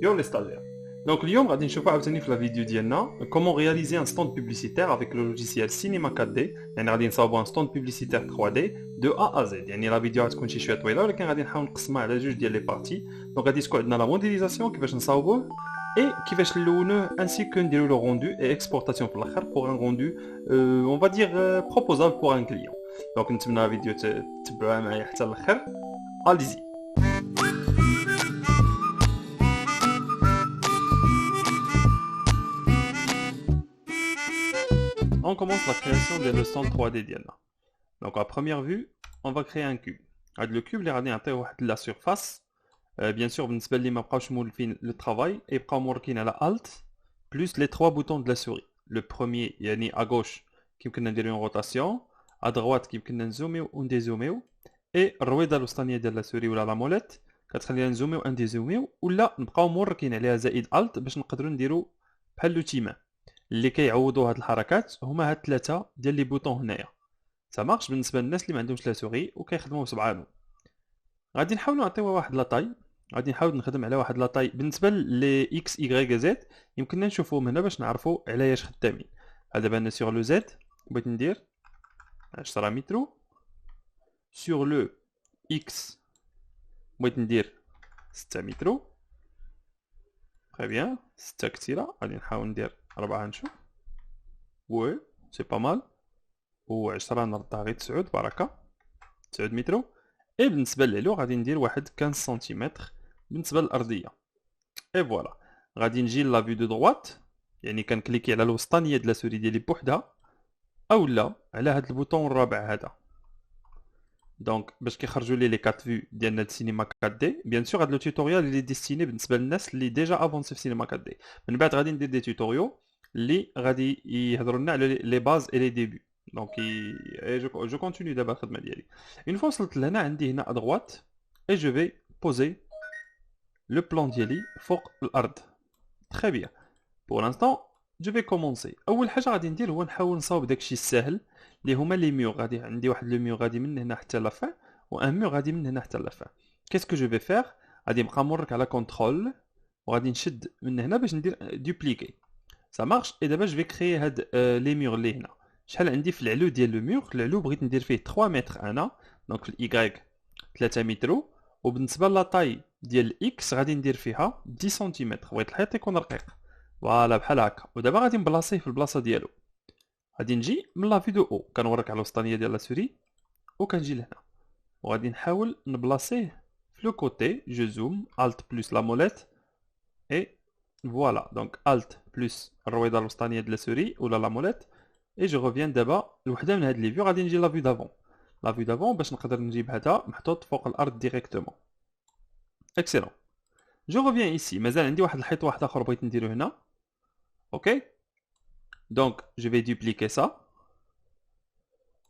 Yo les stagiaires. Donc اليوم غادي نشوفوا عاوتاني في لا فيديو ديالنا comment réaliser un stand publicitaire avec le logiciel Cinema 4D. يعني غادي نصاوبوا un stand publicitaire 3D de A à Z. يعني لا فيديو غتكون شي شويه طويله ولكن غادي نحاول نقسمها على جوج ديال لي بارتي. دونك غادي تكون عندنا لا موديليزاسيون كيفاش نصاوبوه et كيفاش نلونوه ainsi que نديرو le rendu et exportation في الاخر pour un rendu on va dire proposable pour un client. دونك نتمنى لا فيديو تتبعوها معايا حتى الاخر. Allez-y. On commence la création de le stand 3D ديالنا. Donc à première vue, on va créer un cube. هاد le cube اللي غادي نعطيوه واحد la surface. Bien sûr بالنسبة اللي ما بقاوش مولفين le travail يبقاو موركين على Alt plus les trois boutons de la souris. Le premier يعني à gauche كيمكننا نديرو une rotation, à droite كيمكننا نزوميو و نديزوميو et الرويضة الوسطانية ديال la souris ولا la molette كتخلينا نزوميو و نديزوميو ولا نبقاو موركين عليها زائد Alt باش نقدروا نديرو بحال لو تيمان. اللي كيعوضوا هاد الحركات هما هاد ثلاثه ديال لي بوطون هنايا. سا مارش بالنسبه للناس اللي ما عندهمش لا سوري وكيخدموا بصبعانهم. غادي نحاولوا نعطيوها واحد لا طاي. غادي نحاول نخدم على واحد لا طاي بالنسبه لي اكس واي زد يمكننا نشوفوهم هنا باش نعرفوا على اش خدامين. دابا انا سور لو زد بغيت ندير 10 مترو، سور لو اكس بغيت ندير 6 مترو. تري بيان 6 كثيره، غادي نحاول ندير 4 نشوف. وي سي با مال. و10 نردها غير 9 بركه 9 مترو. اي بالنسبه للعلو غادي ندير واحد 15 سنتيمتر بالنسبه للارضيه. اي فوالا غادي نجي لا فيو دو دروات، يعني كنكليكي على الوسطانيه ديال السوري ديالي بوحدها اولا على هاد البوطون الرابع هذا. دونك باش كيخرجوا لي 4 فيو ديالنا د سينما 4 دي. بيان سور هاد لو توتوريال اللي ديستيني بالنسبه للناس اللي ديجا افونسي في سينما 4 دي. من بعد غادي ندير دي توتوريو اللي غادي يهضروا لنا على لي باز اي لي ديبي. دونك جو كونتينيو دابا الخدمه ديالي. اون فوا وصلت لهنا عندي هنا ادغوات اي جو في بوزي لو بلان ديالي فوق الارض. تري بيان. بور لانستون جو في كومونسي. اول حاجه غادي ندير هو نحاول نصاوب داكشي الساهل اللي هما لي ميور. غادي عندي واحد لو ميور غادي من هنا حتى لا فان و ان ميور غادي من هنا حتى لا فان. كيسكو جو في فير؟ غادي نبقى نمرك على كونترول وغادي نشد من هنا باش ندير دوبليكي. Ça marche. Et d'abord je vais créer هاد les murs اللي هنا. شحال عندي في العلو ديال لو مور؟ العلو بغيت ندير فيه 3 متر انا، دونك في الاي 3 مترو. وبالنسبه لا طاي ديال الاكس غادي ندير فيها 10 سنتيمتر. بغيت الحيط يكون رقيق فوالا بحال هكا. ودابا غادي نبلاصيه في البلاصه ديالو. غادي نجي من لا فيديو او كنوريك على الوسطانيه ديال لا سوري وكنجي لهنا وغادي نحاول نبلاصيه في لو كوتي. جو زوم الت بلس لا موليت اي فوالا. دونك الت بلس الرويضه الوسطانيه ديال السوري ولا لا موليت. اي جو ريفيان دابا لوحده من هاد لي فيو. غادي نجي لا فيو دافون. لا فيو دافون باش نقدر نجيب هذا محطوط فوق الارض ديريكتومون. اكسيلون. جو ريفيان ايسي. مازال عندي واحد الحيط واحد اخر بغيت نديرو هنا. اوكي دونك جو في دوبليكي سا.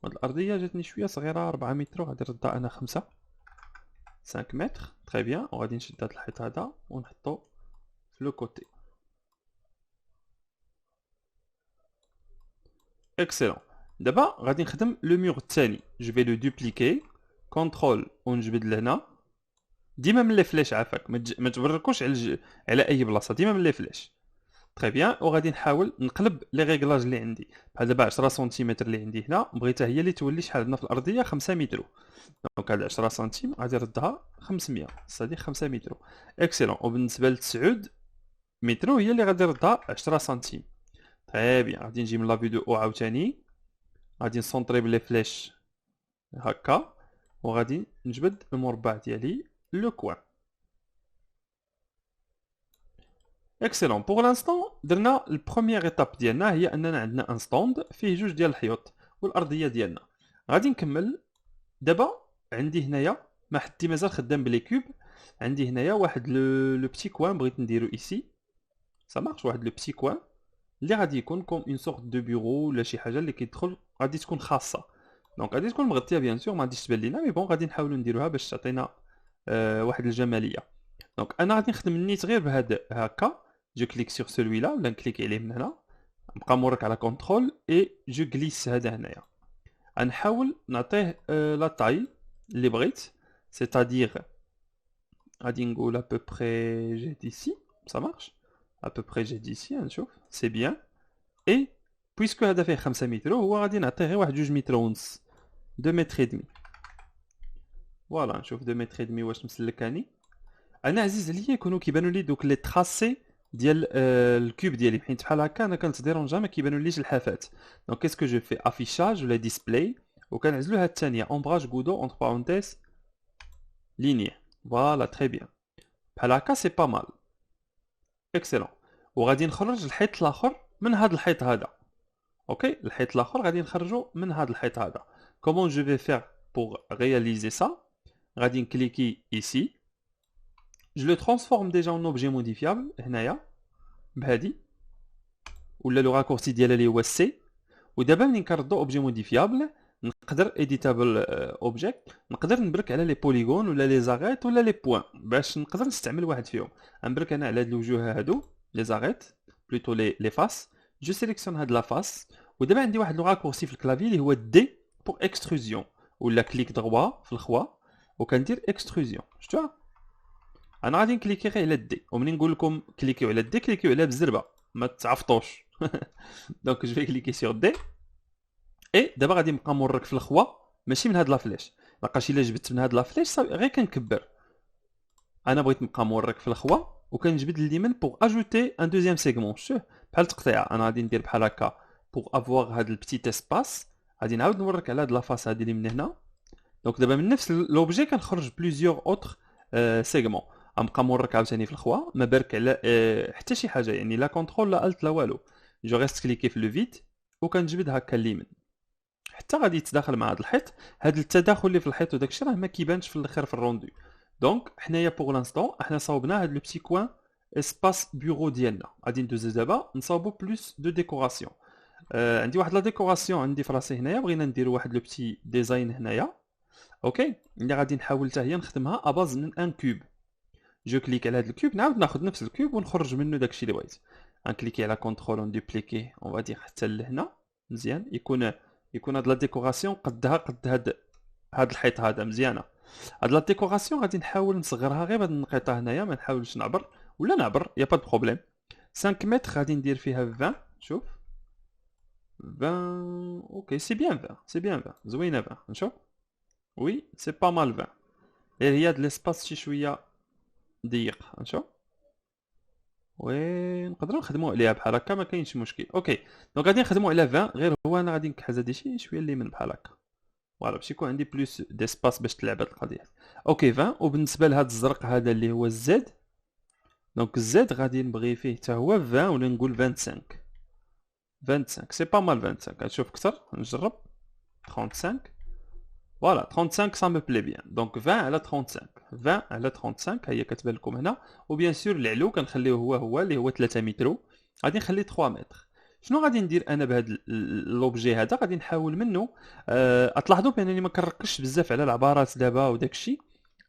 هاد الارضيه جاتني شويه صغيره 4 متر غادي نردها انا 5 متر. تري بيان. وغادي نشد هاد الحيط هذا ونحطو في لو كوتي. اكسلون. دابا غادي نخدم لو مور الثاني. جو في لو دوبليكي كونترول ونجبد لهنا. ديما من لي فلاش عافاك ما تبركوش على اي بلاصه، ديما من لي فلاش. تري بيان. وغادي نحاول نقلب لي ريغلاج اللي عندي. بحال دابا 10 سنتيمتر اللي عندي هنا بغيتها هي اللي تولي شحال عندنا في الارضيه 5 متر. دونك هاد 10 سنتيم غادي نردها 500 صافي 5 متر. اكسلون. وبالنسبه ل 9 متر هي اللي غادي نردها 10 سنتيم. تري بيان. غادي نجي من لا فيديو او عاوتاني غادي نسونطري بلي فلاش هكا وغادي نجبد المربع ديالي لو كوان. اكسلون. بوغ لانستون درنا البروميير ايتاب ديالنا هي اننا عندنا ان ستوند فيه جوج ديال الحيوط والارضيه ديالنا. غادي نكمل. دابا عندي هنايا ما حدي مازال خدام بلي كوب. عندي هنايا واحد لو بتي كوان بغيت نديرو ايسي. سا مارش. واحد لو بتي كوان اللي غادي يكون كوم اون سورت دو بيرو ولا شي حاجه اللي كيدخل غادي تكون خاصه. دونك غادي تكون مغطيه بيان سور ما غاديش تبان لينا مي بون غادي نحاولوا نديروها باش تعطينا واحد الجماليه. دونك انا غادي نخدم النيت غير بهذا هكا. جو كليك سور سولوي لا ولا نكليك عليه من هنا نبقى مورك على كونترول اي جو غليس هذا هنايا. غنحاول نعطيه لا طاي اللي بغيت سيتادير غادي نقول ا بو بري جيت ايسي ça marche. À peu près j'ai dit ici, hein, c'est bien. Et puisque هذا فيه 5 متر هو غادي نعطيه غير واحد 2 متر ونص 2 متر et demi. فوالا نشوف 2 متر et demi واش مسلكاني. انا عزيز عليا يكونوا كيبانوا لي دوك لي تراسي ديال الكوب ديالي حيت بحال هكا انا كنتديرونجا ما كيبانوا ليش الحافات. دونك كيسكو جو في افيشاج ولا ديسبلاي وكنعزلوا هاد الثانيه امبراج غودو اونتر بارونتيز ليني. فوالا تري بيان بحال هكا سي با مال اكسلون. وغادي نخرج الحيط الاخر من هاد الحيط هذا. اوكي الحيط الاخر غادي نخرجو من هاد الحيط هذا. كومون جو في فير بور رياليزي سا؟ غادي نكليكي ايسي. Je le transforme déjà en objet modifiable هنايا بهادي ولا لو راكورسي ديالها اللي هو سي. ودابا ملي كنردو اوبجي موديفيابل نقدر اديتابل اوبجيكت نقدر نبرك على لي بوليغون ولا لي زاغيت ولا لي بوين باش نقدر نستعمل واحد فيهم. نبرك انا على هاد الوجوه هادو لي زاغيت بلوتو لي فاس. جو سيليكسيون هاد لا فاس ودابا عندي واحد لو راكورسي في الكلافي اللي هو دي بور اكستروزيون ولا كليك دروا في الخوا وكندير اكستروزيون. شفتوها انا غادي نكليكي غير على الدي ومنين نقول لكم كليكيو على الدي كليكيو عليها بالزربه ما تعفطوش. دونك جو في كليكي سور دي اي دابا غادي نبقى مورك في الخوا ماشي من هاد لا فليش. لاقاش الا جبت من هاد لا فليش صافي غير كنكبر. انا بغيت نبقى مورك في الخوا وكنجبد اليمين بوغ اجوتي ان دوزيام سيغمون. شوف بحال التقطيع انا غادي ندير بحال هكا بوغ افواغ هاد البتيت اسباس. غادي نعاود نورك على هاد لا فاس هادي اللي من هنا. دونك دابا من نفس لوبجي كنخرج بليزيور اوتر سيغمون. غنبقى مورك عاوتاني في الخوا ما بارك على حتى شي حاجه يعني لا كونترول لا الت لا والو. جو ريست كليكي في لو فيد وكنجبد هكا اليمين حتى غادي يتداخل مع هذا الحيط. هذا التداخل اللي في الحيط وداك الشيء راه ما كيبانش في الاخر في الروندو. دونك حنايا بوغ لانستون حنا صاوبنا هذا لو بتي كوان اسباس بيرو ديالنا. غادي ندوزو دابا نصاوبو بلوس دو ديكوراسيون. عندي واحد لا ديكوراسيون عندي في راسي هنايا بغينا نديرو واحد لو بتي ديزاين هنايا. اوكي اللي غادي نحاول حتى هي نخدمها اباز من ان كوب. جو كليك على هذا الكوب نعاود ناخذ نفس الكوب ونخرج منه داكشي اللي بغيت. غنكليكي على كونترول اون دوبليكي اون فادي حتى لهنا مزيان يكون هاد لا ديكوراسيون قدها قد هاد الحيط هذا مزيانه. هاد لا ديكوراسيون غادي نحاول نصغرها غير بهاد النقيطه هنايا ما نحاولش نعبر ولا نعبر يا با دو بروبليم. 5 متر غادي ندير فيها 20. شوف 20 اوكي سي بيان 20 سي بيان 20 زوينه 20 نشوف وي سي با مال 20. غير هي هاد ليسباس شي شويه ضيق نشوف وي نقدروا نخدموا عليها بحال هكا ما كاينش مشكل. اوكي دونك غادي نخدموا على 20 غير هو انا غادي نكحز هادي شويه اللي من بحال هكا فوالا باش يكون عندي بلوس ديسباس باش تلعب هاد القضيه. اوكي 20 وبالنسبه لهاد الزرق هذا اللي هو الزد دونك الزد غادي نبغي فيه حتى هو 20 ولا نقول 25 سي با مال 25. غنشوف اكثر نجرب 35 فوالا 35 ça me plaît bien. دونك 20 على 35 20 على 35 هي كتبان لكم هنا. وبيان سور العلو كنخليوه هو اللي هو 3 متر غادي نخليه 3 متر. شنو غادي ندير انا بهذا لوبجي هذا غادي نحاول منه تلاحظوا بانني ما كنركزش بزاف على العبارات دابا وداك الشيء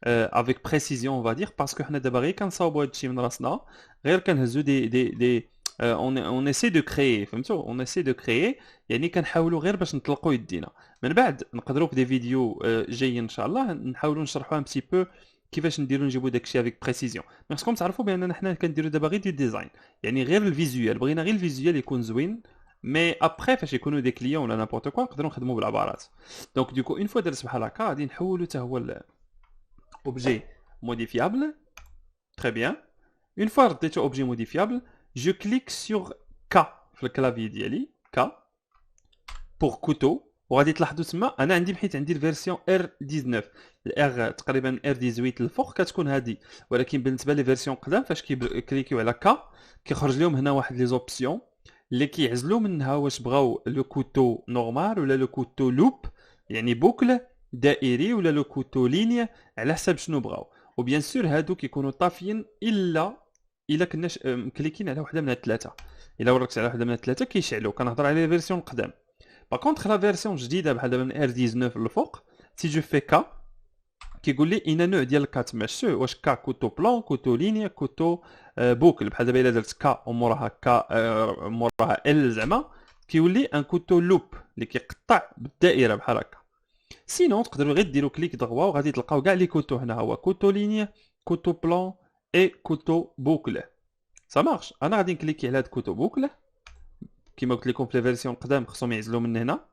افيك بريسيزيون اون فادير باسكو حنا دابا غير كنصاوبوا هذا الشيء من راسنا غير كنهزوا دي اون اسي دو كريي فهمتوا اون اسي دو كريي يعني كنحاولوا غير باش نطلقوا يدينا. من بعد نقدروا بدي فيديو جايين ان شاء الله نحاولوا نشرحوا ان بتي بو كيفاش نديروا نجيبوا داكشي افيك بريسيزيون. خصكم تعرفوا باننا حنا كنديروا دابا غير دي ديزاين يعني غير الفيزيوال بغينا غير الفيزيوال يكون زوين مي ابري فاش يكونوا دي كليون ولا نابورت كوا نقدروا نخدموا بالعبارات. دونك دوكو اون فوا درت بحال هكا غادي نحولوا حتى هو objet modifiable. Très bien. Une fois رديتو objet modifiable, je clique sur K في الكلافي ديالي K pour couteau. وغادي تلاحظوا تما انا عندي حيت عندي الفيرسيون R19 الار تقريبا R18 الفوق كتكون هذه ولكن بالنسبه لي فيرسيون قدام فاش كيكليكيو على K كيخرج لهم هنا واحد لي زوبسيون اللي كيعزلوا منها واش بغاو لو كوتو نورمال ولا لو كوتو لوب يعني بوكل دائري ولا لو كوتو لينيا على حسب شنو بغاو. وبيان سور هادو كيكونوا طافيين الا كنا مكليكين على وحده من الثلاثه. الا وركت على وحده من الثلاثه كيشعلوا. كنهضر على الفيرسيون القدام. باغ كونطخ لا فيرسيون جديده بحال دابا من R19 الفوق سي جو في كا كيقول لي ان نوع ديال الكات ماشي واش كا كوتو بلون كوتو لينيا كوتو بوكل. بحال دابا الا درت كا وموراها كا موراها ال زعما كيولي ان كوتو لوب اللي كيقطع بالدائره بحال هكا. سينون تقدروا غير ديروا كليك دغوا وغادي تلقاو كاع لي كوتو هنا هو كوتو لينيا كوتو بلون اي كوتو بوكل. سا مارش. انا غادي نكليكي على هاد كوتو بوكل كيما قلت لكم في الفيرسيون القدام خصهم يعزلوا من هنا.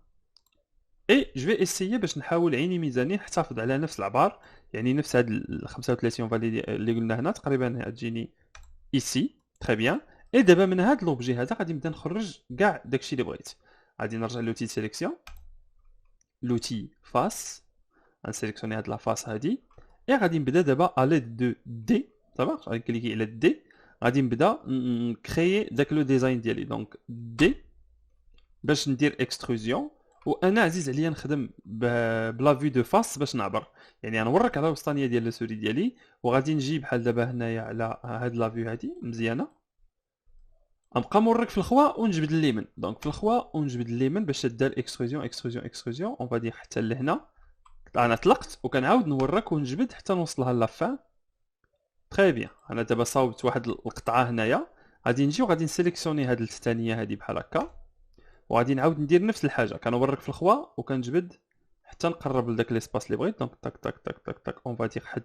اي جو في اسيي باش نحاول عيني ميزاني نحتفظ على نفس العبار، يعني نفس هاد ال 35 فاليدي اللي قلنا هنا تقريبا تجيني ايسي. تري بيان. اي دابا من هاد لوبجي هذا غادي نبدا نخرج كاع داكشي اللي بغيت. غادي نرجع لوتي سيليكسيون، لوتي فاس، غنسيليكسيوني هاد لا فاس هادي، اي غادي نبدا دابا اليد دو دي. صافا غادي نكليكي على دي، غادي نبدا نكريي داك لو ديزاين ديالي. دونك دي باش ندير اكستروزيون، وانا عزيز عليا نخدم بلا في دو فاس باش نعبر، يعني غنورك على الوسطانيه ديال السوري ديالي، وغادي نجي بحال دابا هنايا على هاد لا في هادي مزيانه، غنبقى مورك في الخوا ونجبد اليمين. دونك في الخوا ونجبد اليمين باش تدار اكستروزيون اكستروزيون اكستروزيون، اون فادي حتى لهنا. انا طلقت وكنعاود نورك ونجبد حتى نوصلها لافان. تري بيان. انا دابا صاوبت واحد القطعه هنايا، غادي نجي وغادي نسيليكسيوني هاد الثانيه هادي بحال هكا، وغادي نعاود ندير نفس الحاجه، كنورك في الخوا وكنجبد حتى نقرب لداك ليسباس اللي بغيت. دونك تاك تاك تاك تاك تاك اون فادي حد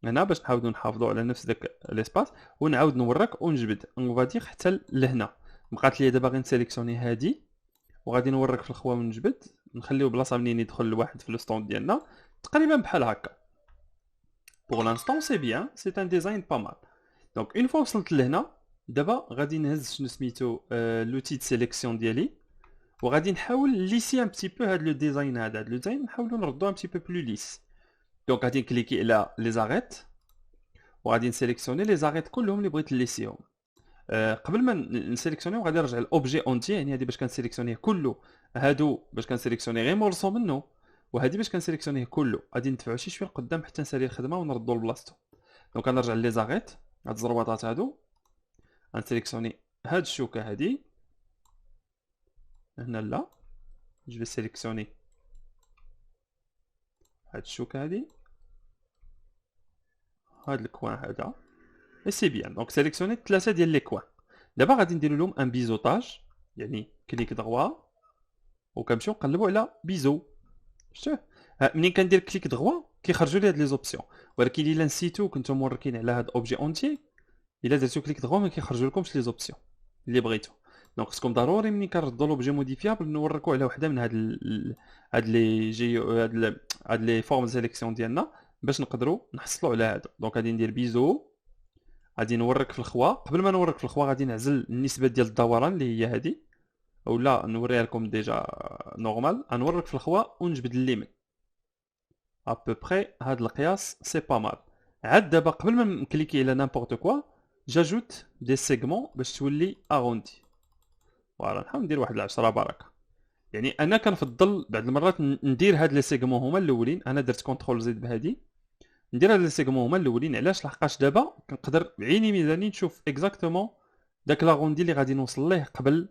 هنا باش نحاولوا نحافظوا على نفس داك ليسباس، ونعاود نورك ونجبد اون فادي حتى لهنا. بقات لي دابا غير نسيليكسيوني هادي وغادي نورك في الخوا ونجبد، نخليو بلاصه منين يدخل الواحد في لو ستوند ديالنا تقريبا بحال هكا. بوغ لانستون سي بيان، سي ان ديزاين با مال. دونك اون فوا وصلت لهنا، دابا غادي نهز شنو سميتو لوتي دو سيليكسيون ديالي، وغادي نحاول ليسي ان بتي بو هاد لو ديزاين هذا. هاد لو ديزاين نحاولو نردو ان بتي بو بلو ليس. دونك غادي نكليكي على لي زاريت، وغادي نسيليكسيوني لي زاريت كلهم اللي بغيت نليسيهم. قبل ما نسيليكسيونيو غادي نرجع للاوبجي اونتي، يعني هادي باش كنسيليكسيونيه كله، هادو باش كنسيليكسيوني غير مورسو منه، وهادي باش كنسيليكسيونيه كله. غادي ندفعو شي شويه لقدام حتى نسالي الخدمه ونردو لبلاصتو. دونك غنرجع لي زاريت، هاد الزروطات هادو غنسيليكسيوني هاد الشوكه هادي هنا. لا جو في سيليكسيوني هاد الشوكه هادي، هاد الكوان هذا، اي سي بيان. دونك سيليكسيوني ثلاثه ديال لي كوان. دابا غادي نديرو لهم ان بيزوطاج، يعني كليك دغوا وكنمشيو نقلبو على بيزو. شتوه منين كندير كليك دغوا كيخرجوا لي هاد لي زوبسيون، ولكن الا نسيتو كنتو موركين على هاد اوبجي اونتي، الا درتو كليك دغوا ما كيخرجوا لكمش لي زوبسيون اللي بغيتو. دونك خصكم ضروري منين كنردو لوبجي موديفيابل نوركو على وحده من هاد لي جي هاد لي فورم سيليكسيون ديالنا باش نقدروا نحصلوا على هادو. دونك غادي ندير بيزو، غادي نورك في الخوا. قبل ما نورك في الخوا غادي نعزل النسبه ديال الدوران اللي هي هادي، اولا نوريها لكم ديجا نورمال. غنورك في الخوا ونجبد اليمين ابوبري هاد القياس سي با مال. عاد دابا قبل ما نكليكي على نيمبورط كوا جاجوت دي سيغمون باش تولي اغوندي. فوالا نحاول ندير واحد 10 بركه. يعني انا كنفضل بعض المرات ندير هاد لي سيغمون هما الاولين. انا درت كونترول زد بهادي، ندير هاد لي سيغمون هما الاولين. علاش؟ لحقاش دابا كنقدر بعيني ميزاني نشوف اكزاكتومون داك لاغوندي اللي غادي نوصل ليه قبل.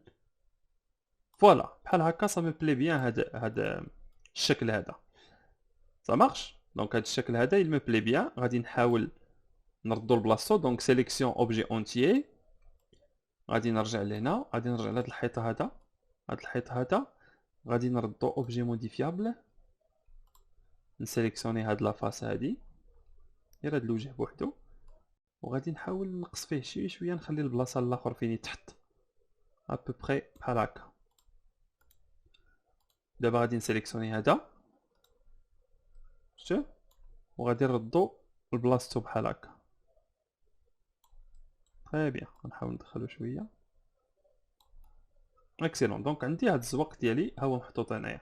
فوالا بحال هكا سا مي بلي بيان هاد الشكل هذا. سا مارش. دونك هاد الشكل هذا il me plaît bien. غادي نحاول نردو لبلاصتو. دونك سيليكسيون اوبجي اونتيي، غادي نرجع لهنا، غادي نرجع لهاد الحيطه هذا، هاد الحيط هذا، غادي نردو اوبجي موديفيابل، نسيليكسيوني هاد لافاس هادي، غير هاد الوجه بوحدو، وغادي نحاول نقص فيه شويه شويه، نخلي البلاصه الاخر فين تحت ابوبري بحال هكا. دابا غادي نسيليكسيوني هذا، شتو، وغادي نردو لبلاصتو بحال هكا. تري بيان. غنحاول ندخلو شويه. اكسيلون. دونك عندي هاد الزوق ديالي ها هو محطوط هنايا.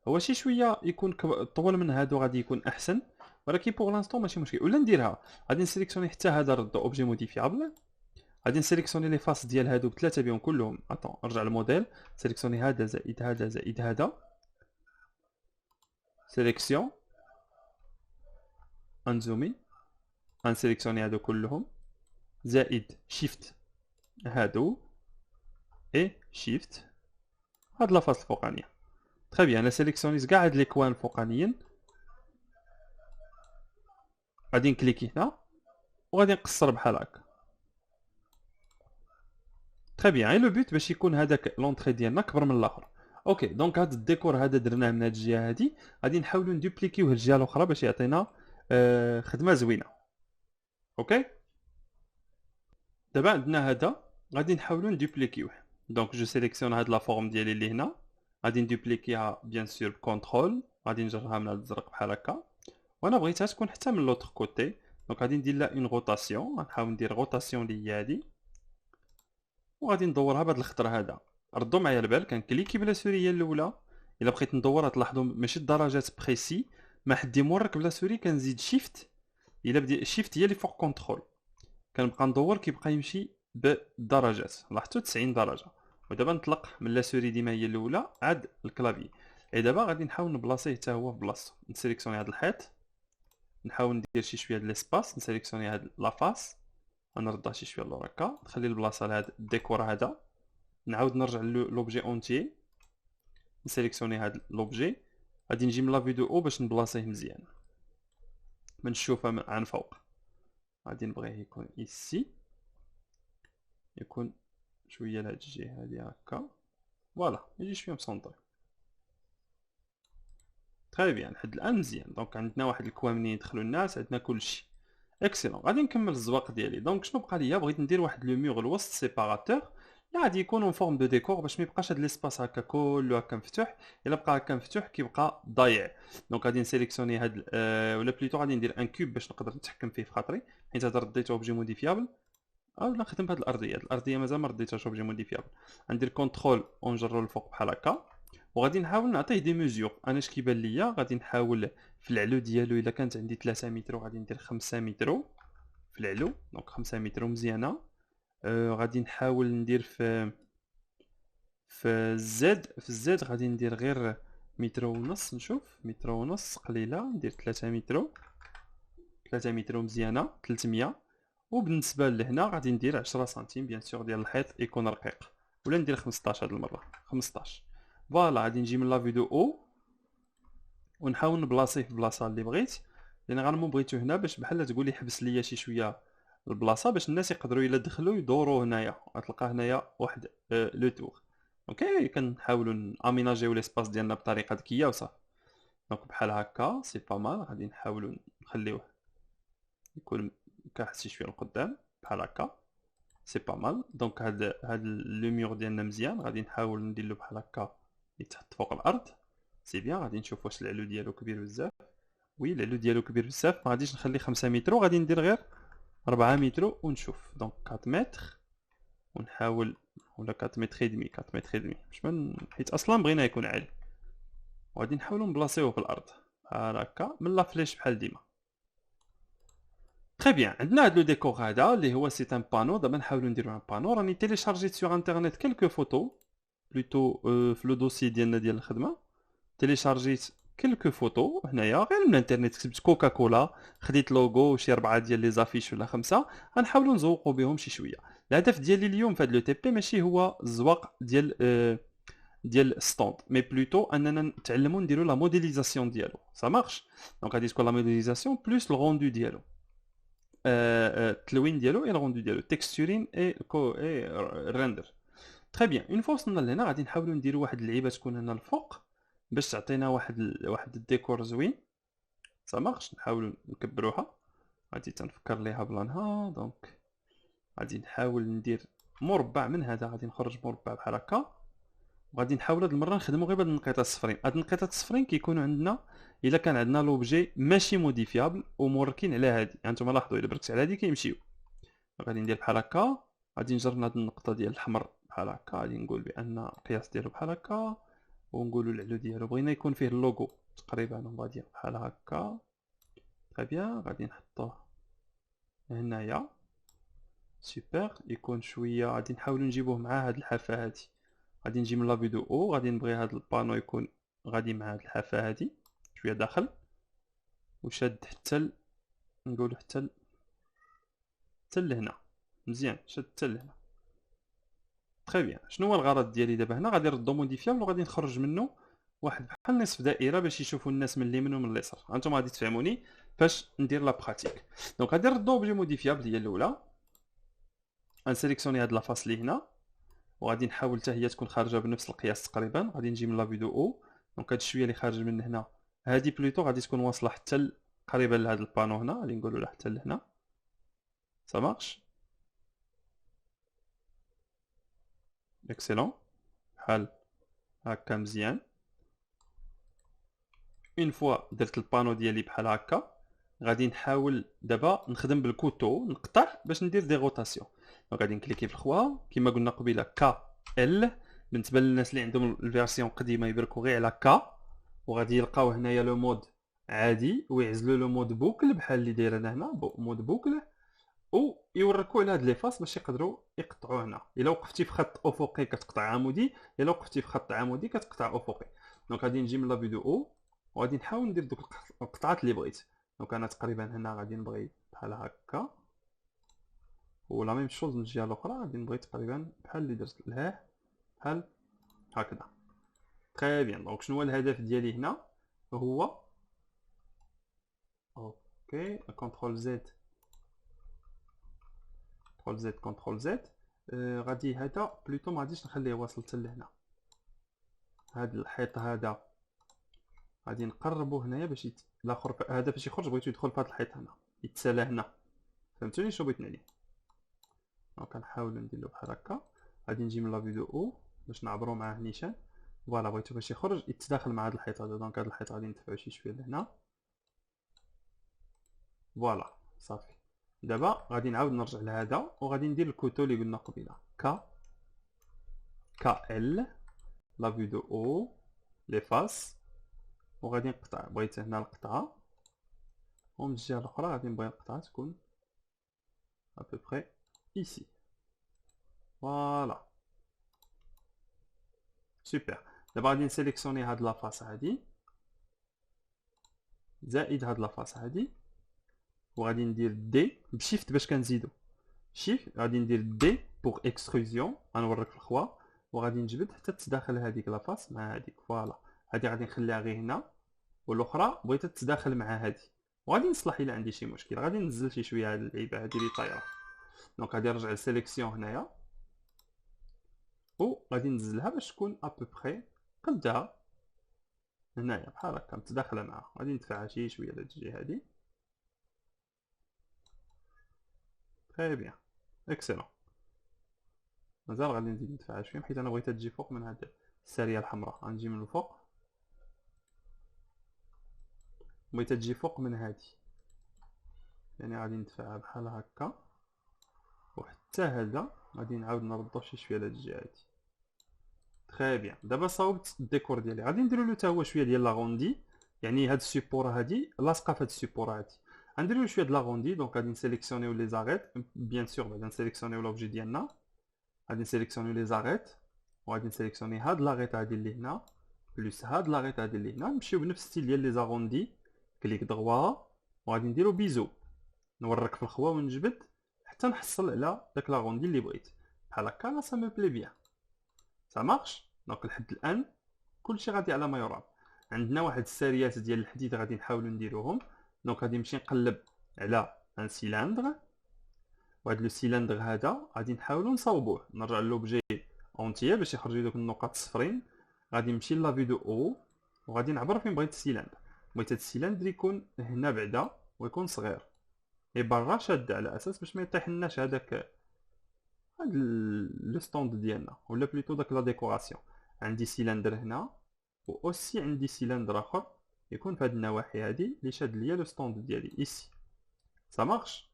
هو شي شويه يكون طول من هادو غادي يكون احسن، ولكن بوغ لانستون ماشي مشكل. ولا نديرها غادي نسيليكسيوني حتى هذا ردو اوبجي موديفيابل، غادي نسيليكسيوني لي فاس ديال هادو بثلاثه بهم كلهم. اتون نرجع للموديل، سيليكسيوني هذا زائد هذا زائد هذا، سيليكسيون انزومي، غنسيليكسيوني هادو كلهم زائد شيفت هادو اي شيفت هاد لافاس الفوقانيه. تري بيان. انا سيليكسيونيت كاع هاد لي كوان الفوقانيين، غادي نكليكي هنا وغادي نقصر بحال هكا. تري بيان. غير لو بوت باش يكون هذاك لونطري ديالنا كبر من الاخر. اوكي. دونك هاد الديكور هذا درناه من هاد الجهه هادي، غادي نحاولوا ندوبليكيوه الجهه الاخرى باش يعطينا خدمه زوينه. اوكي. دابا عندنا هذا غادي نحاولوا ندوبليكيوه. دونك جو سيليكسيون هاد لا فورم ديالي اللي هنا، غادي ندوبليكيها بيان سور بكونترول، غادي نجرها من هاد الزرق بحال هكا، وانا بغيتها تكون حتى من لوطخ كوتي. دونك غادي ندير لها اون روتاسيون، غنحاول ندير روتاسيون اللي هي هادي، وغادي ندورها بهاد الخضر هذا. ردوا معايا البال، كنكليكي بلا سوري هي الاولى، الا بغيت ندورها تلاحظوا ماشي الدرجات بريسي، ما حد يمرك بلا سوري كنزيد شيفت، الا بدي شيفت هي اللي فوق كونترول، كنبقى ندور كيبقى يمشي بالدرجات. لاحظتوا 90 درجه. ودابا نطلق من لا سوري ديما هي الاولى عاد الكلافي. اي دابا غادي نحاول نبلاصيه حتى هو في بلاصتو. نسيليكسيوني هاد الحيط، نحاول ندير شي شويه د ليسباس، نسيليكسيوني هاد لافاس، غنردها شي شويه للور هكا، نخلي البلاصه لهاد الديكور هذا، نعاود نرجع لوبجي اونتيي، نسيليكسيوني هاد لوبجي، غادي نجي من لا فيديو او باش نبلاصيه مزيان من نشوفها عن فوق. غادي نبغيه يكون ايسي، يكون شويه لهاد الجهه هادي هكا، فوالا يجي شويه مسونطر. تري بيان لحد الان مزيان. دونك عندنا واحد الكوا منين يدخلوا الناس، عندنا كلشي اكسيلون. غادي نكمل الزواق ديالي. دونك شنو بقى ليا؟ بغيت ندير واحد لو مور الوسط سيباراتور اللي غادي يكون اون فورم دو ديكور باش ما يبقاش هاد ليسباس هكا كله هكا مفتوح. الا بقى هكا مفتوح كيبقى ضايع. دونك غادي نسيليكسيوني هاد ولا بليتو غادي ندير ان كوب باش نقدر نتحكم فيه في خاطري، حيت هذا رديته اوبجي موديفيابل. او لا نخدم بهاد الارضيه مازال ما رديتهاش اوبجي موديفيابل. غندير كونترول ونجرو الفوق بحال هكا، وغادي نحاول نعطيه دي ميزور. انا اش كيبان ليا غادي نحاول في العلو ديالو، الا كانت عندي 3 متر غادي ندير 5 متر في العلو، دونك 5 متر مزيانه. غادي نحاول ندير في الزاد غادي ندير غير متر ونص، نشوف متر ونص قليله، ندير 3 متر، 3 متر مزيانه 300. وبالنسبه لهنا غادي ندير 10 سنتيم بيان سور ديال الحيط يكون رقيق، ولا ندير 15 هاد المره 15. فوالا غادي نجي من لا فيديو او ونحاول نبلاصيه في البلاصه اللي بغيت، لان غنمو بغيتو هنا باش بحال تقولي حبس ليا شي شويه البلاصه باش الناس يقدروا الا دخلوا يدوروا هنايا. غتلقى هنايا واحد لو تور. اوكي كنحاولوا ناميناجيو ليسباس ديالنا بطريقه ذكيه وصافي. دونك بحال هكا سي با مال. غادي نحاولوا نخليوه يكون كاحس شي شويه لقدام بحال هكا سي با مال. دونك هاد لو ميور ديالنا مزيان. غادي نحاول ندير له بحال هكا يتحط فوق الارض سي بيان. غادي نشوف واش العلو ديالو كبير بزاف. وي العلو ديالو كبير بزاف، ما غاديش نخلي 5 متر، وغادي ندير غير 4 متر ونشوف. دونك 4 متر ونحاول، ولا 4 متر ادمي، 4 متر ادمي باش من حيت اصلا بغينا يكون عالي. وغادي نحاولوا نبلاصيوه في الارض بحال هكا من لا فليش بحال ديما. تري بيان. عندنا هاد لو ديكور هذا اللي هو سي ان بانو. دابا نحاولوا نديرو ان بانو. راني تيليشارجيت سور انترنت كلكو فوتو بلوتو في لو دوسي ديالنا ديال الخدمه. تيليشارجيت كلكو فوتو هنايا غير من الانترنت، كتبت كوكا كولا، خديت لوغو وشي 4 ديال لي زافيش ولا 5، غنحاولوا نزوقوا بهم شي شويه. الهدف ديالي اليوم في هاد لو تي بي ماشي هو الزواق ديال ستوند، مي بلوتو اننا نتعلموا نديروا لا موديليزاسيون ديالو. سا مارش. دونك غادي تكون لا موديليزاسيون بلس لو روندو ديالو، التلوين ديالو اي الروندو ديالو، تكستورين اي ريندر. تري بيان. اون فوا وصلنا لهنا غادي نحاولوا نديروا واحد اللعيبه تكون هنا الفوق باش تعطينا واحد الديكور زوين. سا مارش. نحاولوا نكبروها. غادي تنفكر ليها بلانها. دونك غادي نحاول ندير مربع من هذا، غادي نخرج مربع بحال هكا، وغادي نحاول هاد المره نخدموا غير بهاد النقيطات الصفرين. هاد النقيطات الصفرين كيكونوا عندنا الا كان عندنا لوبجي ماشي موديفيابل وموركين على هادي. يعني نتوما لاحظوا الا بركت على هادي كيمشيو. غادي ندير بحال هكا، غادي نجر من هاد النقطه ديال الحمر بحال هكا، غادي نقول بان القياس ديالو بحال هكا، ونقولوا العلو ديالو بغينا يكون فيه اللوغو تقريبا اون فادير بحال هكا. تري بيان. غادي نحطوه هنايا سوبر. يكون شويه غادي نحاولوا نجيبوه مع هاد الحافه هادي. غادي نجي من لا فيديو او، غادي نبغي هاد البانو يكون غادي مع هاد الحافه هادي شويه داخل، وشاد حتى نقولوا حتى لهنا مزيان. شاد حتى لهنا. تري بيان. شنو هو الغرض ديالي دابا؟ هنا غادي نردو موديفيابل وغادي نخرج منه واحد بحال نصف دائره باش يشوفوا الناس من اليمين ومن اليسار. انتم غادي تفهموني فاش ندير لا براتيك. دونك غادي نردو اوبجي موديفيابل هي الاولى، غنسيليكسيوني هاد لافاس اللي هنا، وغادي نحاول حتى هي تكون خارجه بنفس القياس تقريبا. غادي نجي من لا فيديو او. دونك هاد الشويه اللي خارج من هنا هادي بلوتو غادي تكون واصله حتى قريبا لهاد البانو هنا. غادي نقولوا له حتى لهنا. سا مارش. اكسلون بحال هكا مزيان. اون فوا درت البانو ديالي بحال هكا، غادي نحاول دابا نخدم بالكوتو نقطع باش ندير دي روتاسيون. دونك غادي نكليكي في الخوا كما قلنا قبيله كا ال. بالنسبه للناس اللي عندهم الفيرسيون قديمه يبركوا غير على كا، وغادي يلقاو هنايا لو مود عادي ويعزلوا لو مود بوكل بحال اللي داير انا هنا مود بوكل، ويوركوا على هاد لي فاس باش يقدروا يقطعوا هنا. الا وقفتي في خط افقي كتقطع عمودي، الا وقفتي في خط عمودي كتقطع افقي. دونك غادي نجي من لا فيديو او وغادي نحاول ندير دوك القطعات اللي بغيت. دونك انا تقريبا هنا غادي نبغي بحال هكا، ولا ميم شوز من الجهه الاخرى غادي نبغي تقريبا بحال اللي درت لها بحال هكذا. تري بيان. دونك شنو هو الهدف ديالي هنا؟ هو اوكي كنترول زد كنترول زد كنترول زد. غادي هذا بلوتو ما غاديش نخليه واصل حتى لهنا. هاد الحيط هذا غادي نقربو هنايا باش الاخر هذا باش يخرج بغيتو يدخل في هاد الحيط هنا يتسالى هنا. فهمتوني شنو بغيت نعني؟ دونك نحاولو نديرو بحال هكا. غادي نجي من لا فيديو او باش نعبرو معاه نيشان. فوالا بغيتو باش يخرج يتداخل مع هاد الحيط هذا. دونك هاد الحيط غادي ندفعو شي شويه لهنا. فوالا صافي. دابا غادي نعاود نرجع لهذا وغادي ندير الكوتو اللي قلنا قبيله كا ال لا فيديو او لي فاس، وغادي نقطع. بغيت هنا القطعه، ومن الجهه الاخرى غادي نبغي القطعه تكون ابوبري ايسي. فوالا سوبر. دابا غادي نسيليكسيوني هاد لافاس هادي زائد هاد لافاس هادي، وغادي ندير دي بشيفت باش كنزيدو شيفت. غادي ندير دي بوغ اكستروزيون، غنوريك في الخوا، وغادي نجبد حتى تتداخل هذيك لافاس مع هذيك. فوالا هذه غادي نخليها غير هنا، والاخرى بغيت تتداخل مع هذه. وغادي نصلح الا عندي شي مشكل. غادي ننزل شي شويه هاد اللعيبه هادي اللي طايره. دونك غادي نرجع للسيليكسيون هنايا، وغادي ننزلها باش تكون ابوبري قدها هنايا بحال هكا متداخله معها. غادي ندفعها شي شويه لهاد الجهه هادي. تري بيان اكسلون. مازال غادي نزيد ندفعها شويه حيت انا بغيتها تجي فوق من هاد الساريه الحمراء. غنجي من الفوق، بغيتها تجي فوق من هادي، يعني غادي ندفعها بحال هكا. وحتى هذا غادي نعاود نردو شي شويه لهاد الجهه هادي. تري بيان. دابا صاوبت الديكور ديالي. غادي نديرو له حتى هو شويه ديال لاغوندي، يعني هاد السيبورا هادي لاصقه في هاد السيبورا هادي. غنديرو له شويه د لاغوندي. دونك غادي نسيليكسيونيو لي زاريت بيان سور. بعدا نسيليكسيونيو لوبجي ديالنا، غادي نسيليكسيونيو لي زاريت، وغادي نسيليكسيوني هاد لاغيت هادي اللي هنا بلوس هاد لاغيت هادي اللي هنا. نمشيو بنفس ستيل ديال لي زاغوندي، كليك دغوا، وغادي نديرو بيزو. نورك في الخوا ونجبد حتى نحصل على داك لاغوندي اللي بغيت بحال هكا. لا سا مو بلي بيان، سا مارش. دونك لحد الان كلشي غادي على ما يرام. عندنا واحد الساريات ديال الحديد غادي نحاولوا نديروهم. دونك غادي نمشي نقلب على ان سيلندر، وهاد لو سيلندر هذا غادي نحاولوا نصاوبوه. نرجع لوبجي اونتيير باش يخرج لي دوك النقاط الصفرين. غادي نمشي لا فيديو او، وغادي نعبر فين بغيت السيلندر. بغيت هاد السيلندر يكون هنا بعدا ويكون صغير، اي برا شاد على اساس باش ما يطيحلناش هذاك هاد لو ستوند ديالنا، ولا بليتو داك لا ديكوراسيون. عندي سيلندر هنا، و اوسي عندي سيلندر اخر يكون في هاد النواحي هادي اللي شاد ليا لو ستوند ديالي ايسي. سا مارش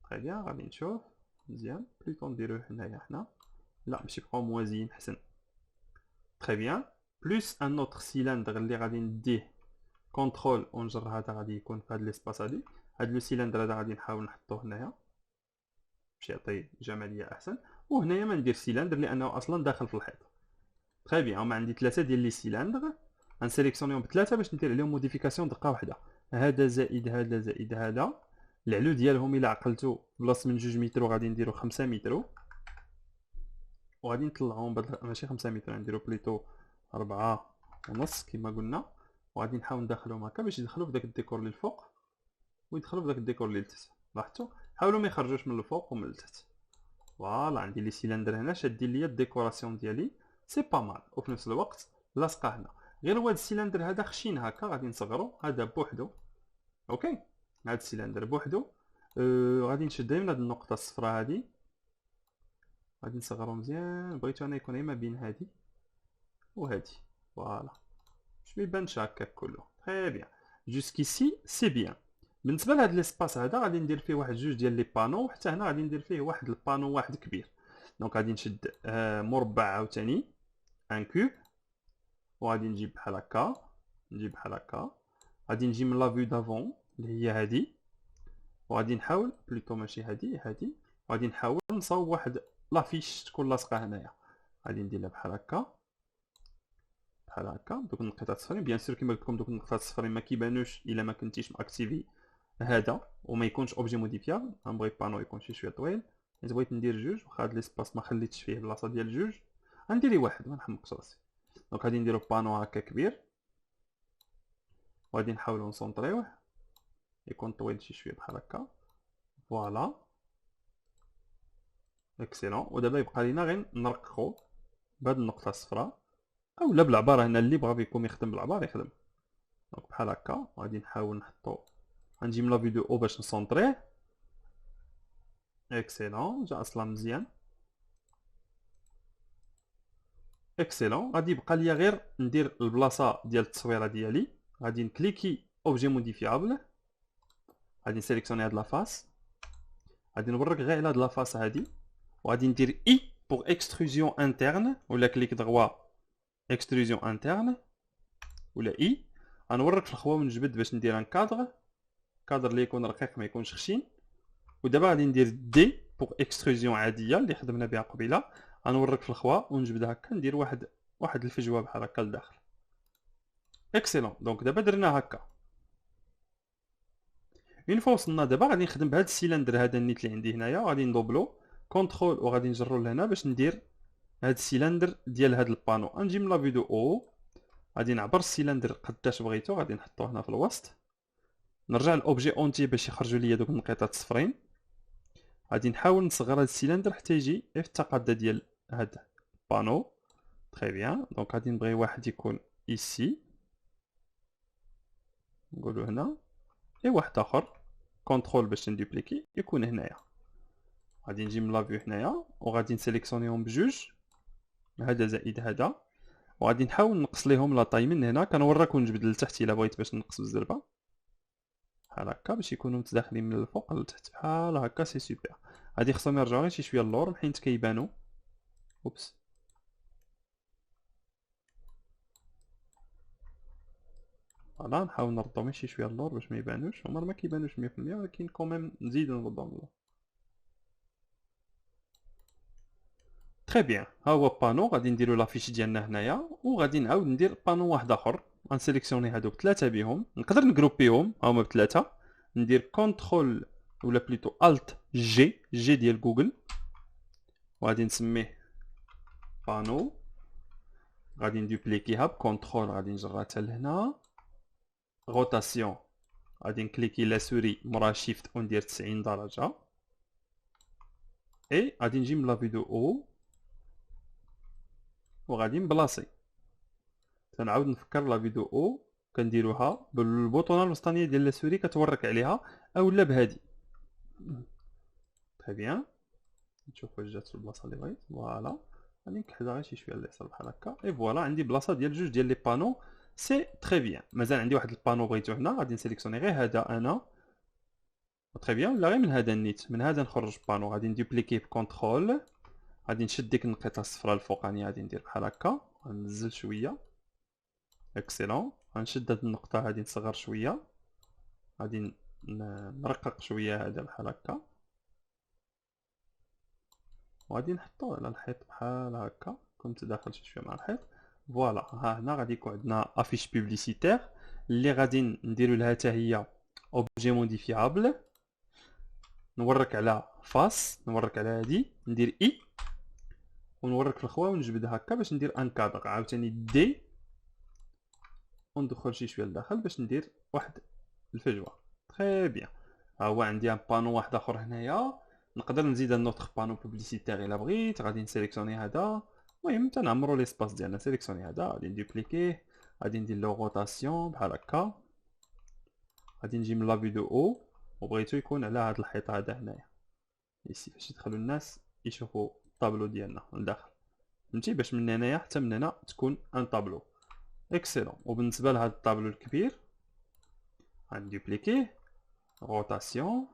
تري بيان. غادي نشوف مزيان بليتو نديروه هنايا حنا، لا ماشي بقاو موازيين حسن. تري بيان. بلوس ان اوتر سيلندر اللي غادي نديه كونترول ونجر. هذا غادي يكون في هاد ليسباس هادي. هاد لو سيلندر هذا غادي نحاول نحطوه هنايا باش يعطي جماليه احسن. وهنايا ما ندير سيلندر لانه اصلا داخل في الحيط. تري بيان. هما عندي ثلاثه ديال لي سيلندر، غنسيليكسيونيهم بثلاثه باش ندير عليهم موديفيكاسيون دقه واحده. هذا زائد هذا زائد هذا. العلو ديالهم الا عقلتو بلاص من 2 متر غادي نديرو 5 متر، وغادي نطلعهم ماشي 5 متر، نديرو بليتو 4 ونص كما قلنا. وغادي نحاول ندخلهم هكا باش يدخلوا في داك الديكور اللي الفوق ويدخلوا في داك الديكور اللي لتحت. لاحظتوا حاولوا ما يخرجوش من الفوق ومن التحت. فوالا عندي لي سيلندر هنا شادين ليا الديكوراسيون ديالي سي با مال، وفي نفس الوقت لاصقه هنا. غير هو هاد السيلندر هذا خشين هكا غادي نصغرو هذا بوحدو. اوكي هاد السيلندر بوحدو. غادي نشد من هاد النقطه الصفراء هادي، غادي نصغرو مزيان. بغيتو انا يكون ما بين هادي وهادي. فوالا باش ما يبانش هكاك كله. تري بيان. جوسكيسي سي بيان. بالنسبه لهاد ليسباس هذا غادي ندير فيه واحد جوج ديال لي بانو، وحتى هنا غادي ندير فيه واحد البانو واحد كبير. دونك غادي نشد مربع عاوتاني ان كوب، وغادي نجيب بحال هكا، نجيب بحال هكا. غادي نجي من لا فيو دافون اللي هي هادي، وغادي نحاول بلوتو ماشي هادي، هادي. وغادي نحاول نصاوب واحد لافيش تكون لاصقه هنايا. غادي نديرها بحال هكا، بحال هكا. دوك النقيطات الصفرين بيان سور كيما قلت لكم، دوك النقطات الصفرين ما كيبانوش الا ما كنتيش ماكتيفي هذا، وما يكونش اوبجي موديفيابل. غنبغي بانو يكون شويه طويل، حيت بغيت ندير جوج، واخا هاد ليسباس ما خليتش فيه بلاصه ديال جوج، غندير واحد ما نحمقش راسي. دونك غادي نديرو بانو هكا كبير، وغادي نحاولو نسونطريوه يكون طويل شي شويه بحال هكا. فوالا اكسيلون. ودابا يبقى لينا غير نرققو بهاد النقطه الصفراء، اولا بالعباره هنا اللي بغا فيكم يخدم بالعبار يخدم. دونك بحال هكا. وغادي نحاول نحطو، غنجي من لا فيديو او باش نسونطريه. اكسيلون، جا اصلا مزيان. اكسيلون. غادي يبقى ليا غير ندير البلاصه ديال التصويره ديالي. غادي نكليكي اوبجي موديفيابل، غادي نسيليكسيوني هاد لافاس، غادي نورك غير على هاد لافاس هادي، وغادي ندير اي بوغ اكستروزيون انترن، ولا كليك دغوا اكستروزيون انترن، ولا اي. غنورك في الخوا ونجبد باش ندير ان كادر، كادر اللي يكون رقيق ما يكونش خشين. ودابا غادي ندير دي بوغ اكستروزيون عاديه اللي خدمنا بها قبيله. غنورك في الخوا ونجبد هكا، ندير واحد الفجوه بحال هكا لداخل. اكسيلون. دونك دابا درنا هكا. اون فوا وصلنا دابا غادي نخدم بهذا السيلندر هذا النيت اللي عندي هنايا، غادي ندوبلو كونترول وغادي نجرو لهنا باش ندير هذا السيلندر ديال هذا البانو. غنجي من لا فيديو او، غادي نعبر السيلندر قداش بغيتو، غادي نحطو هنا في الوسط. نرجع لاوبجي اونتي باش يخرجوا لي دوك النقيطات الصفرين. غادي نحاول نصغر هذا السيلندر حتى يجي في التقاده ديال هذا البانو. تري بيان. دونك غادي نبغي واحد يكون ايسي، نقولو هنا، اي واحد اخر كونترول باش ندوبليكي يكون هنايا. غادي نجي من لا فيو هنايا، وغادي نسيليكسيونيهم بجوج، هذا زائد هذا. وغادي نحاول نقص ليهم لا طاي من هنا. كنوريك ونجبد لتحت الا بغيت باش نقص بالزربه بحال هكا، باش يكونوا متداخلين من الفوق لتحت بحال هكا. سي سوبر. غادي خصهم يرجعوا غير شي شويه اللور حيت كيبانوا. اوبس. فوالا نحاول نردهم شي شويه اللور باش ما يبانوش. هما ما كيبانوش 100%، ولكن كوميم نزيدو نردهم اللور. تري بيان. ها هو بانو. غادي نديرو لافيش ديالنا هنايا، وغادي نعاود ندير بانو واحد اخر. غنسيليكسيوني هادوك ثلاثه بهم، نقدر نجروبيهم هما بثلاثه. ندير كونترول ولا بليتو الت جي، جي ديال جوجل، وغادي نسميه بانو. غادي ندوبليكيها بكونترول، غادي نجرها حتى لهنا. روتاسيون غادي نكليكي لا سوري مورا شيفت وندير 90 درجه. اي غادي نجي من لا فيديو او، وغادي نبلاصي. تنعاود نفكر لا فيديو او كنديروها بالبوطونه الوسطانيه ديال لا سوري كتورك عليها، اولا بهادي. تري بيان. نشوف واش جات في البلاصه اللي بغيت. فوالا غادي نكحلها غير شي شويه اليسار بحال هكا. اي فوالا عندي بلاصه ديال جوج ديال لي بانو. سي تري بيان. مازال عندي واحد البانو بغيتو هنا، غادي نسيليكسيوني غير هذا انا. تري بيان. ولا غير من هذا النيت، من هذا نخرج بانو. غادي ندوبليكي بكونترول، غادي نشد ديك النقيطه الصفراء الفوقانيه، غادي ندير بحال هكا، غنزل شويه. اكسيلون. غنشد هاد النقطه هادي نصغر شويه، غادي نرقق شويه هذا بحال هكا، وغادي نحطوه على الحيط بحال هكا، كنت داخل شي شويه مع الحيط. فوالا. ها هنا غادي يكون عندنا افيش بوبليسيتير اللي غادي نديرو لها حتى هي اوبجي موديفيابل. نورك على فاس، نورك على هادي، ندير اي، ونورك في الخوا ونجبد هكا باش ندير ان كادر. عاوتاني دي، وندخل شي شويه لداخل باش ندير واحد الفجوه. تري بيان. ها هو عندي ان بانو واحد اخر هنايا. نقدر نزيد ان اوتر بانو بوبليسيتير الا بغيت. غادي نسيليكسيوني هذا. المهم تنعمرو ليسباس ديالنا. سيليكسيوني هذا، غادي ندوبليكيه، غادي ندير له روتاسيون بحال هكا. غادي نجي من لا فيديو او، وبغيتو يكون على هاد الحيط هذا هنايا، ايسي، باش يدخلوا الناس يشوفوا الطابلو ديالنا لداخل، فهمتي؟ باش من هنايا حتى من هنا تكون ان طابلو. اكسلون. وبالنسبه لهذا الطابلو الكبير غندوبليكيه، روتاسيون،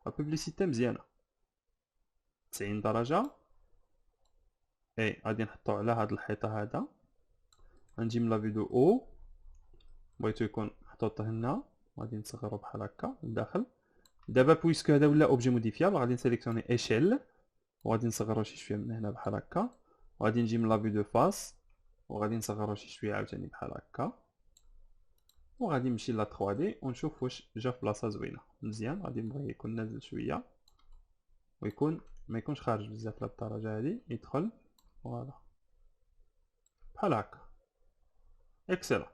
بوبليسيتي مزيانه 90 درجه. اي غادي نحطو على هاد الحيطه هذا، غنجي من لا فيديو او، بغيتو يكون محطوط هنا، غادي نصغرو بحال هكا لداخل. دابا بويسكو هذا ولا اوبجي موديفيابل غادي نسيليكسيوني ايشيل، وغادي نصغرو شي شويه من هنا بحال هكا، وغادي نجي من لا فيو دو فاس وغادي نصغرو شي شويه عاوتاني بحال هكا، وغادي نمشي لا 3 دي ونشوف واش جا في بلاصه زوينه مزيان. غادي نبغي يكون نازل شويه ويكون ما يكونش خارج بزاف للدرجه هادي، يدخل فوالا بحال هكا. اكسلون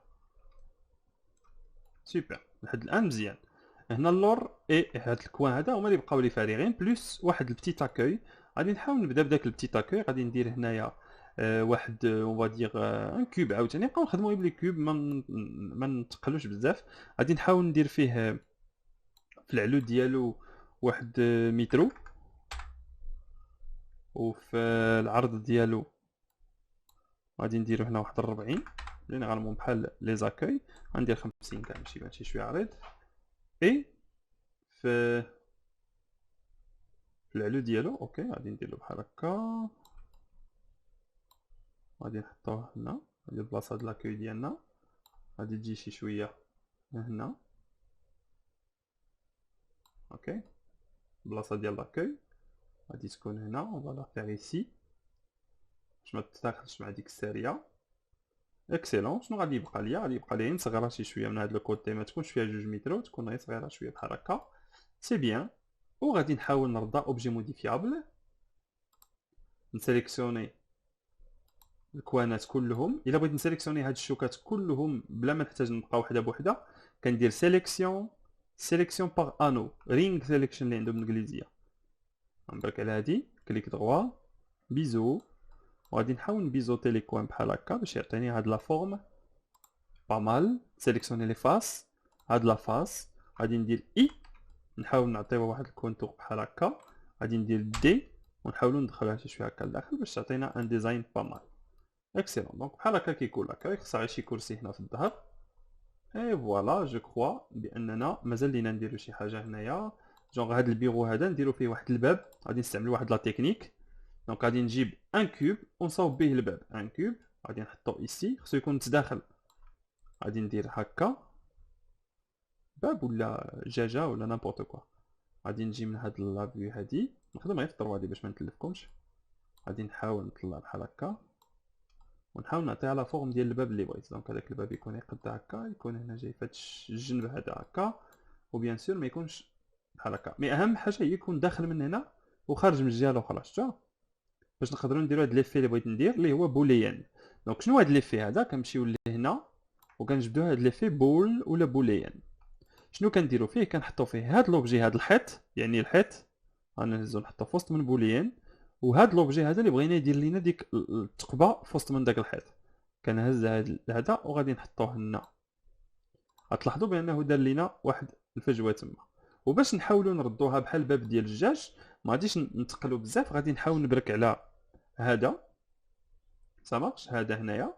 سوبر لحد الان مزيان. هنا اللور اي هاد الكوان هذا هما اللي بقاو لي فارغين بلوس واحد البتي تاكوي. غادي نحاول نبدا بداك البتي تاكوي. غادي ندير هنايا واحد اون فادير ان كوب، عاوتاني نبقاو نخدمو بلي كوب، ما نتقلوش بزاف. غادي نحاول ندير فيه في العلو ديالو واحد مترو، وفي العرض ديالو غادي نديرو هنا واحد 40 جينيرالمون بحال لي زاكوي. غندير 50 كاع ماشي يبان شي شويه عريض. اي في العلو ديالو اوكي غادي نديرو بحال هكا، غادي نحطوه هنا، هادي البلاصه د لاكوي ديالنا. غادي تجي شي شويه هنا اوكي، البلاصه ديال لاكوي غادي تكون هنا، فوالا فيغ ايسي باش ما تتداخلش مع ديك الساريه. اكسلون. شنو غادي يبقى ليا؟ غادي يبقى ليا نصغرها شي شويه من هاد الكوتي، ما تكونش فيها 2 متر، تكون غير صغيره شويه بحال هكا، سي بيان. وغادي نحاول نرضى اوبجي موديفيابل، نسيليكسيوني الكوانات كلهم. الا بغيت نسيليكسيوني هاد الشوكات كلهم بلا ما نحتاج نبقى وحده بوحده، كندير سيليكسيون باغ انو، رينغ سيليكشن اللي عندهم بالانجليزيه. نبرك على هادي كليك دغوا بيزو، وغادي نحاول نبيزوتي لي كوان بحال هكا باش يعطيني هاد لا فورم با مال. سيليكسيوني لي فاس، هاد لا فاس غادي ندير اي، نحاول نعطيوها واحد الكونتور بحال هكا. غادي ندير دي ونحاولوا ندخلوها شي شويه هكا لداخل باش تعطينا ان ديزاين با مال. اكسلون. دونك بحال هكا كيكون هكا، خصها غير شي كرسي هنا في الظهر. اي فوالا جو كخوا باننا مازال لينا نديرو شي حاجه هنايا. جونغ هاد البيرو هذا نديرو فيه واحد الباب، غادي نستعملو واحد لا تكنيك. دونك غادي نجيب ان كوب ونصاوب به الباب، ان كوب غادي نحطو ايسي، خصو يكون متداخل. غادي ندير هكا باب ولا جاجه ولا نامبورط كوا. غادي نجي من هاد لا فيو هادي، نخدم غير في الدروا دي باش ما نتلفكمش. غادي نحاول نطلع بحال هكا ونحاول نعطيها لا فورم ديال الباب اللي بغيت. دونك هذاك الباب يكون يقد هكا، يكون هنا جاي في هاد الجنب هذا هكا، وبيان سور ما يكونش بحال هكا. مي اهم حاجه هي يكون داخل من هنا وخارج من الجهه الاخرى، شفتوا؟ باش نقدروا نديروا هاد ليفي اللي بغيت ندير اللي هو بوليان. دونك شنو هاد ليفي هذا؟ كنمشيو لهنا وكنجبدوا هاد ليفي بول ولا بوليان. شنو كنديروا فيه؟ كنحطوا فيه هاد لوبجي، هاد الحيط، يعني الحيط غنهزو نحطو في وسط من بوليان، وهاد لوبجي هذا اللي بغينا يدير لينا ديك الثقبه في وسط من داك الحيط. كنهز هذا وغادي نحطوه هنا. غتلاحظوا بانه دار لينا واحد الفجوه تما. وباش نحاولوا نردوها بحال الباب ديال الدجاج ما غاديش نتقلوا بزاف، غادي نحاول نبرك على هذا سامارش، هذا هنايا،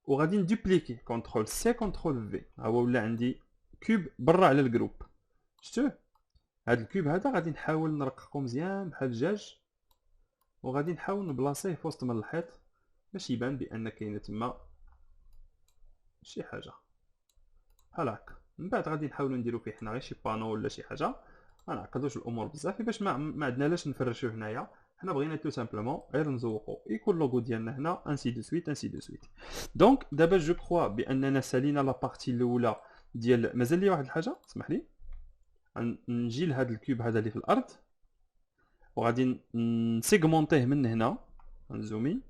وغادي ندوبليكي كونترول سي كونترول في. ها هو ولا عندي كوب برا على الجروب، شفتوه؟ هاد الكوب هذا غادي نحاول نرققو مزيان بحال الدجاج، وغادي نحاول نبلاصيه في وسط من الحيط باش يبان بان كاينه تما شي حاجه بحال هكا. من بعد غادي نحاولوا نديرو فيه حنا غير شي بانو ولا شي حاجه، ما نعقدوش الامور بزاف باش ما عندنا لاش نفرشوه هنايا. حنا بغينا تو سامبلومون غير نزوقو يكون لوغو ديالنا هنا انسي دو سويت انسي دو سويت. دونك دابا جو كخوا باننا سالينا لا بارتي الاولى ديال. مازال لي واحد الحاجه اسمح لي، نجي لهاد الكوب هذا اللي في الارض وغادي نسيغمونطيه من هنا، نزومي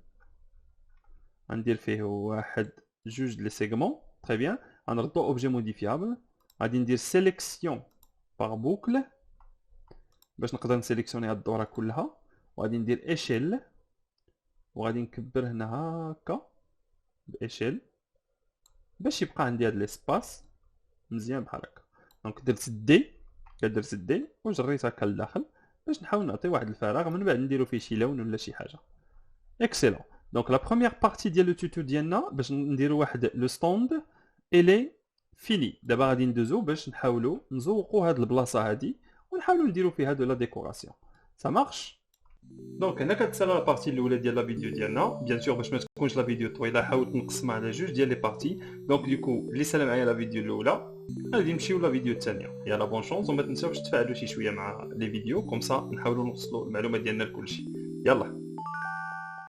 غندير فيه واحد جوج لي سيغمون. تري بيان. غنردو اوبجي موديفيابل، غادي ندير سيليكسيون باغ بوكل باش نقدر نسيليكسيوني هاد الدوره كلها، وغادي ندير ايشيل وغادي نكبر هنا هكا بايشيل باش يبقى عندي هاد ليسباس مزيان بحال هكا. دونك درت دي، درت دي وجريت هكا لداخل باش نحاول نعطي واحد الفراغ من بعد نديرو فيه شي لون ولا شي حاجه. اكسلون. دونك لا بروميير بارتي ديال لو توتو ديالنا باش نديرو واحد لو ستوند اي لي فيلي. دابا غادي ندوزو باش نحاولو نزوقو هاد البلاصه هادي ونحاولو نديرو فيها دو لا ديكوراسيون. سا مارش. دونك هنا كتسالى لا بارتي الاولى ديال لا فيديو ديالنا. بيان سور باش ما تكونش لا فيديو طويله حاولت نقسمها على جوج ديال لي بارتي. دونك ديكو اللي سالا معايا لا فيديو الاولى غادي نمشيو لا فيديو الثانيه. يلا بون شونس وما تنساوش تفاعلوا شي شويه مع لي فيديو كوم سا نحاولوا نوصلوا المعلومات ديالنا لكلشي. يلا